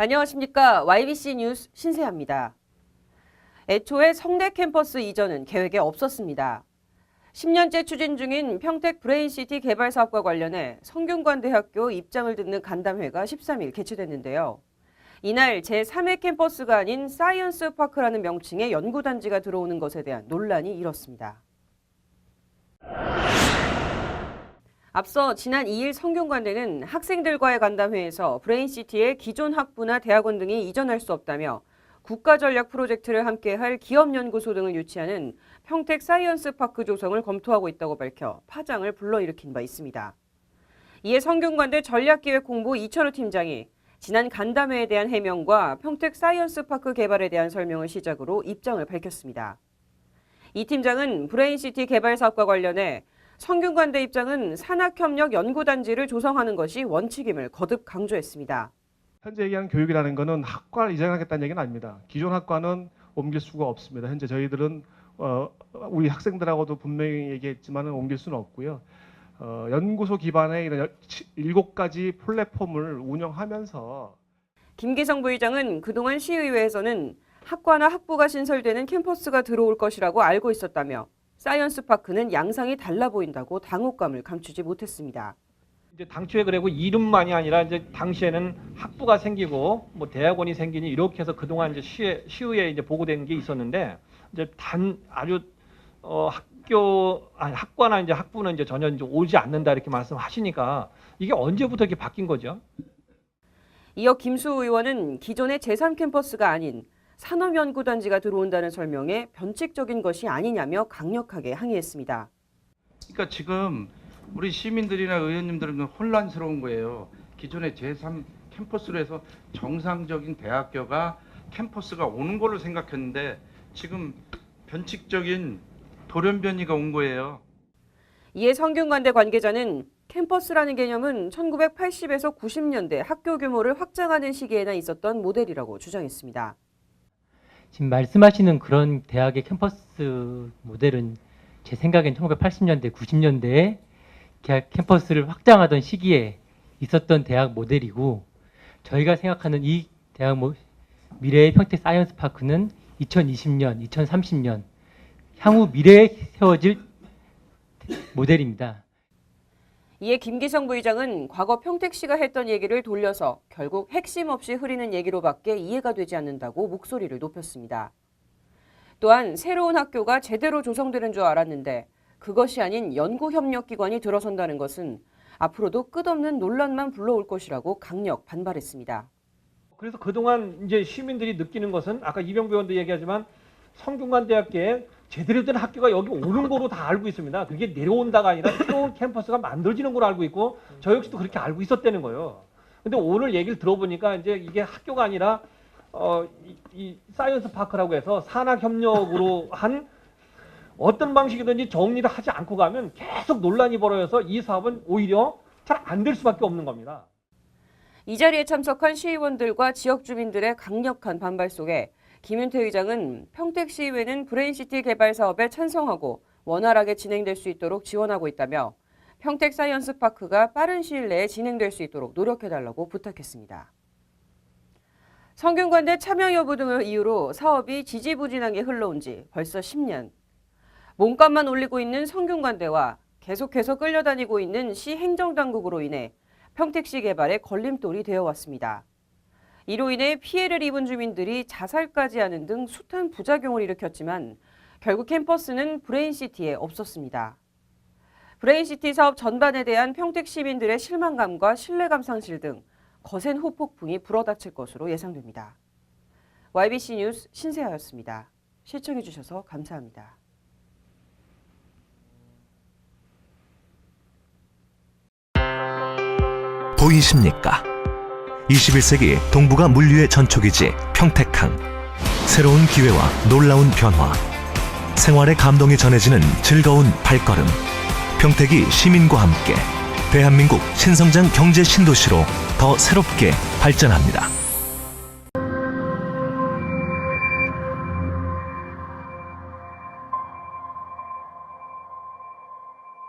안녕하십니까. YBC 뉴스 신세아입니다. 애초에 성대 캠퍼스 이전은 계획에 없었습니다. 10년째 추진 중인 평택 브레인시티 개발 사업과 관련해 성균관대학교 입장을 듣는 간담회가 13일 개최됐는데요. 이날 제3회 캠퍼스가 아닌 사이언스 파크라는 명칭의 연구단지가 들어오는 것에 대한 논란이 일었습니다. 앞서 지난 2일 성균관대는 학생들과의 간담회에서 브레인시티에 기존 학부나 대학원 등이 이전할 수 없다며 국가전략 프로젝트를 함께할 기업연구소 등을 유치하는 평택 사이언스파크 조성을 검토하고 있다고 밝혀 파장을 불러일으킨 바 있습니다. 이에 성균관대 전략기획홍보 이철우 팀장이 지난 간담회에 대한 해명과 평택 사이언스파크 개발에 대한 설명을 시작으로 입장을 밝혔습니다. 이 팀장은 브레인시티 개발 사업과 관련해 성균관대 입장은 산학협력 연구단지를 조성하는 것이 원칙임을 거듭 강조했습니다. 현재 얘기하는 교육이라는 것은 학과를 이전하겠다는 얘기는 아닙니다. 기존 학과는 옮길 수가 없습니다. 현재 저희들은 우리 학생들하고도 분명히 얘기했지만 옮길 수는 없고요. 연구소 기반의 이런 7가지 플랫폼을 운영하면서 김기성 부의장은 그동안 시의회에서는 학과나 학부가 신설되는 캠퍼스가 들어올 것이라고 알고 있었다며 사이언스파크는 양상이 달라 보인다고 당혹감을 감추지 못했습니다. 이제 당초에 그리고 이름만이 아니라 이제 당시에는 학부가 생기고 뭐 대학원이 생기니 이렇게 해서 그동안 이제 시의회에 이제 보고된 게 있었는데 이제 아주 학과나 이제 학부는 이제 전혀 이제 오지 않는다 이렇게 말씀하시니까 이게 언제부터 이렇게 바뀐 거죠? 이어 김수 의원은 기존의 제3캠퍼스가 아닌 산업연구단지가 들어온다는 설명에 변칙적인 것이 아니냐며 강력하게 항의했습니다. 그러니까 지금 우리 시민들이나 의원님들은 혼란스러운 거예요. 기존의 제3 캠퍼스로 해서 정상적인 대학교가 캠퍼스가 오는 걸로 생각했는데 지금 변칙적인 돌연변이가 온 거예요. 이에 성균관대 관계자는 캠퍼스라는 개념은 1980에서 90년대 학교 규모를 확장하는 시기에나 있었던 모델이라고 주장했습니다. 지금 말씀하시는 그런 대학의 캠퍼스 모델은 제 생각엔 1980년대, 90년대에 캠퍼스를 확장하던 시기에 있었던 대학 모델이고 저희가 생각하는 이 대학 미래의 평택 사이언스 파크는 2020년, 2030년 향후 미래에 세워질 모델입니다. 이에 김기성 부의장은 과거 평택시가 했던 얘기를 돌려서 결국 핵심 없이 흐리는 얘기로밖에 이해가 되지 않는다고 목소리를 높였습니다. 또한 새로운 학교가 제대로 조성되는 줄 알았는데 그것이 아닌 연구협력기관이 들어선다는 것은 앞으로도 끝없는 논란만 불러올 것이라고 강력 반발했습니다. 그래서 그동안 이제 시민들이 느끼는 것은 아까 이병배 의원도 얘기하지만 성균관대학교에 제대로 된 학교가 여기 오는 거로 다 알고 있습니다. 그게 내려온다가 아니라 새로운 캠퍼스가 만들어지는 걸로 알고 있고 저 역시도 그렇게 알고 있었다는 거예요. 근데 오늘 얘기를 들어보니까 이제 이게 학교가 아니라 이 사이언스 파크라고 해서 산학 협력으로 한 어떤 방식이든지 정리를 하지 않고 가면 계속 논란이 벌어져서 이 사업은 오히려 잘 안 될 수밖에 없는 겁니다. 이 자리에 참석한 시의원들과 지역 주민들의 강력한 반발 속에 김윤태 의장은 평택시의회는 브레인시티 개발 사업에 찬성하고 원활하게 진행될 수 있도록 지원하고 있다며 평택 사이언스파크가 빠른 시일 내에 진행될 수 있도록 노력해달라고 부탁했습니다. 성균관대 참여 여부 등을 이유로 사업이 지지부진하게 흘러온 지 벌써 10년. 몸값만 올리고 있는 성균관대와 계속해서 끌려다니고 있는 시 행정당국으로 인해 평택시 개발에 걸림돌이 되어 왔습니다. 이로 인해 피해를 입은 주민들이 자살까지 하는 등 숱한 부작용을 일으켰지만 결국 캠퍼스는 브레인시티에 없었습니다. 브레인시티 사업 전반에 대한 평택 시민들의 실망감과 신뢰감 상실 등 거센 후폭풍이 불어닥칠 것으로 예상됩니다. YBC 뉴스 신세아였습니다. 시청해주셔서 감사합니다. 보이십니까? 21세기 동북아 물류의 전초기지 평택항. 새로운 기회와 놀라운 변화. 생활의 감동이 전해지는 즐거운 발걸음. 평택이 시민과 함께 대한민국 신성장 경제 신도시로 더 새롭게 발전합니다.